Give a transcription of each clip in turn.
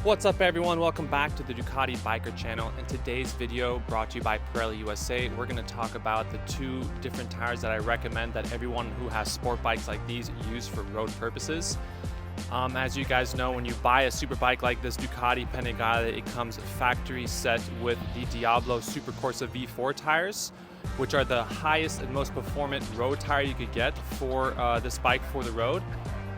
What's up everyone, welcome back to the Ducati Biker channel. In today's video, brought to you by Pirelli USA, we're going to talk about the two different tires that I recommend that everyone who has sport bikes like these use for road purposes. As you guys know, when you buy a super bike like this Ducati Panigale, it comes factory set with the Diablo Supercorsa V4 tires, which are the highest and most performant road tire you could get for this bike for the road.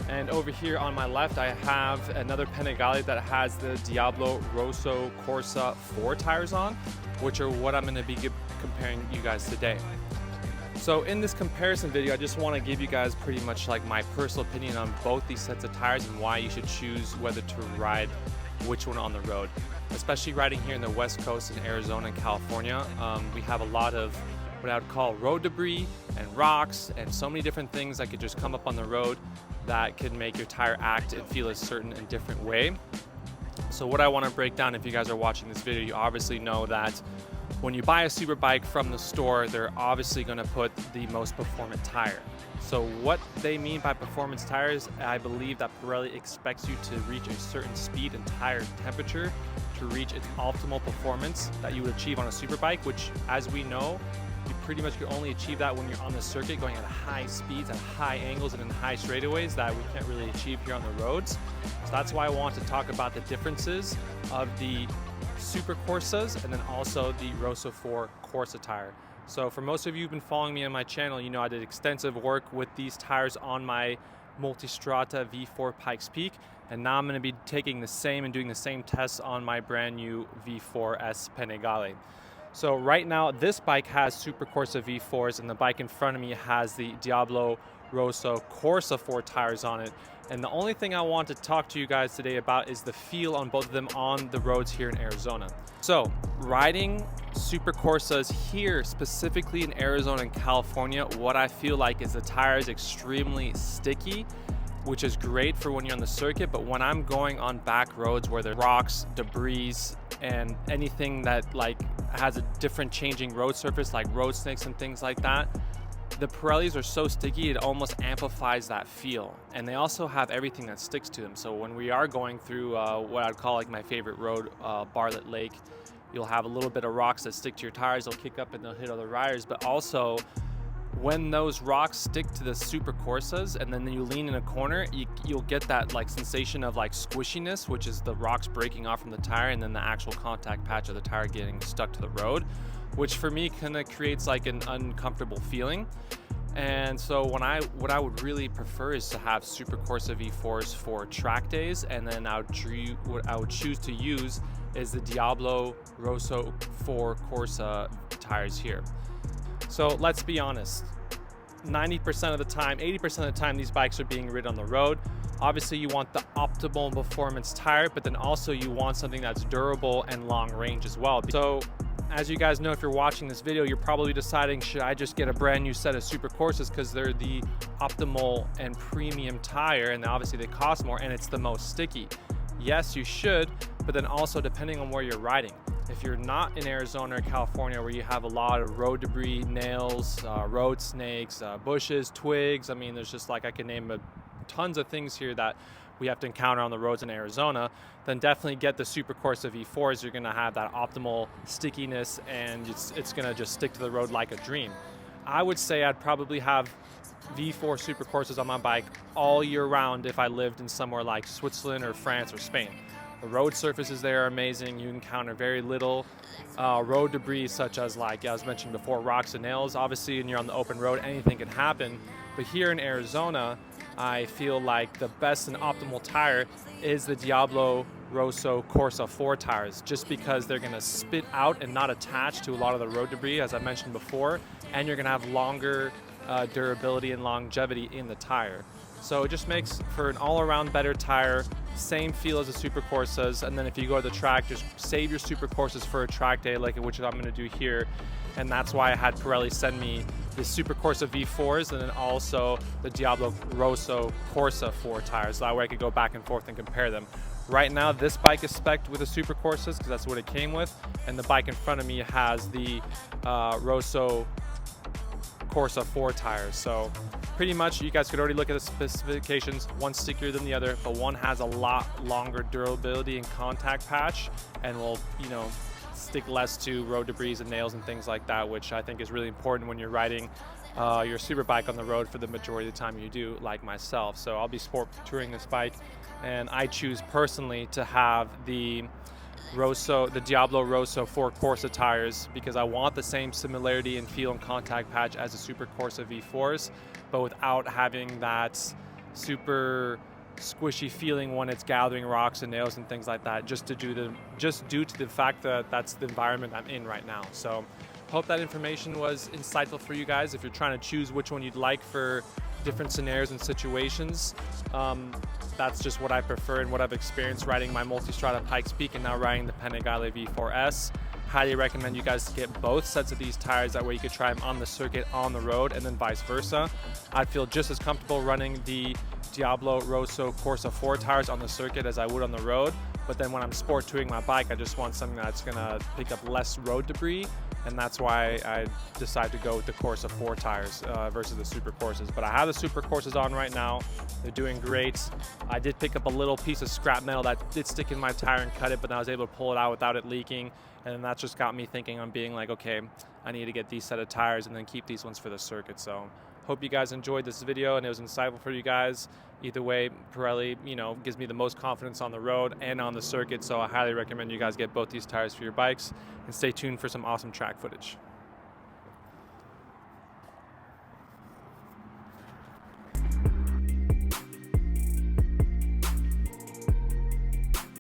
And over here on my left, I have another Panigale that has the Diablo Rosso Corsa 4 tires on, which are what I'm going to be comparing you guys today. So in this comparison video, I just want to give you guys pretty much like my personal opinion on both these sets of tires and why you should choose whether to ride which one on the road. Especially riding here in the West Coast in Arizona and California, we have a lot of what I would call road debris and rocks and so many different things that could just come up on the road that could make your tire act and feel a certain and different way. So what I want to break down, if you guys are watching this video, you obviously know that when you buy a super bike from the store, they're obviously going to put the most performant tire. So what they mean by performance tires, I believe that Pirelli expects you to reach a certain speed and tire temperature to reach its optimal performance that you would achieve on a super bike, which, as we know, you pretty much can only achieve that when you're on the circuit going at high speeds, at high angles, and in high straightaways that we can't really achieve here on the roads. So that's why I want to talk about the differences of the Supercorsas and then also the Rosso 4 Corsa tire. So for most of you who've been following me on my channel, you know I did extensive work with these tires on my Multistrada V4 Pikes Peak, and now I'm going to be taking the same and doing the same tests on my brand new V4S Panigale. So right now, this bike has Supercorsa V4s, and the bike in front of me has the Diablo Rosso Corsa 4 tires on it. And the only thing I want to talk to you guys today about is the feel on both of them on the roads here in Arizona. So riding Supercorsas here, specifically in Arizona and California, what I feel like is the tire is extremely sticky, which is great for when you're on the circuit, but when I'm going on back roads where there are rocks, debris, and anything that like has a different changing road surface like road snakes and things like that, the Pirellis are so sticky it almost amplifies that feel. And they also have everything that sticks to them. So when we are going through what I'd call like my favorite road, Bartlett Lake, you'll have a little bit of rocks that stick to your tires, they'll kick up and they'll hit other riders, but also when those rocks stick to the Supercorsas and then you lean in a corner, you'll get that like sensation of like squishiness, which is the rocks breaking off from the tire and then the actual contact patch of the tire getting stuck to the road, which for me kind of creates like an uncomfortable feeling. And so what I would really prefer is to have Supercorsa V4s for track days, and then what I would choose to use is the Diablo Rosso 4 Corsa tires here. So let's be honest, 90% of the time, 80% of the time, these bikes are being ridden on the road. Obviously you want the optimal performance tire, but then also you want something that's durable and long range as well. So as you guys know, if you're watching this video, you're probably deciding, should I just get a brand new set of Supercorsas because they're the optimal and premium tire, and obviously they cost more and it's the most sticky. Yes, you should, but then also depending on where you're riding. If you're not in Arizona or California where you have a lot of road debris, nails, road snakes, bushes, twigs, I mean, there's just like I can name tons of things here that we have to encounter on the roads in Arizona, then definitely get the Supercorsa V4s. You're going to have that optimal stickiness and it's going to just stick to the road like a dream. I would say I'd probably have V4 Supercorsas on my bike all year round if I lived in somewhere like Switzerland or France or Spain. The road surfaces there are amazing. You encounter very little road debris, such as, like I was mentioning before, rocks and nails. Obviously, when you're on the open road, anything can happen. But here in Arizona, I feel like the best and optimal tire is the Diablo Rosso Corsa 4 tires, just because they're going to spit out and not attach to a lot of the road debris, as I mentioned before, and you're going to have longer durability and longevity in the tire. So it just makes for an all-around better tire, same feel as the Supercorsas, and then if you go to the track, just save your Supercorsas for a track day, like which I'm going to do here. And that's why I had Pirelli send me the Supercorsa V4s and then also the Diablo Rosso Corsa 4 tires. That way I could go back and forth and compare them. Right now, this bike is spec'd with the Supercorsas because that's what it came with, and the bike in front of me has the Rosso Corsa 4 tires. So pretty much you guys could already look at the specifications. One's stickier than the other, but one has a lot longer durability and contact patch and will, you know, stick less to road debris and nails and things like that, which I think is really important when you're riding your super bike on the road for the majority of the time you do, like myself. So I'll be sport touring this bike, and I choose personally to have the Diablo Rosso 4 Corsa tires because I want the same similarity in feel and contact patch as the Supercorsa V4s, but without having that super squishy feeling when it's gathering rocks and nails and things like that, just due to the fact that that's the environment I'm in right now. So hope that information was insightful for you guys if you're trying to choose which one you'd like for different scenarios and situations. That's just what I prefer and what I've experienced riding my Multistrada Pikes Peak and now riding the Panigale V4S. Highly recommend you guys get both sets of these tires, that way you could try them on the circuit, on the road, and then vice versa. I'd feel just as comfortable running the Diablo Rosso Corsa 4 tires on the circuit as I would on the road, but then when I'm sport touring my bike, I just want something that's gonna pick up less road debris, and that's why I decided to go with the Corsa 4 tires versus the Super Corsas. But I have the Super Corsas on right now. They're doing great. I did pick up a little piece of scrap metal that did stick in my tire and cut it, but I was able to pull it out without it leaking. And that just got me thinking on being like, okay, I need to get these set of tires and then keep these ones for the circuit. So hope you guys enjoyed this video and it was insightful for you guys. Either way, Pirelli, you know, gives me the most confidence on the road and on the circuit. So I highly recommend you guys get both these tires for your bikes, and stay tuned for some awesome track footage.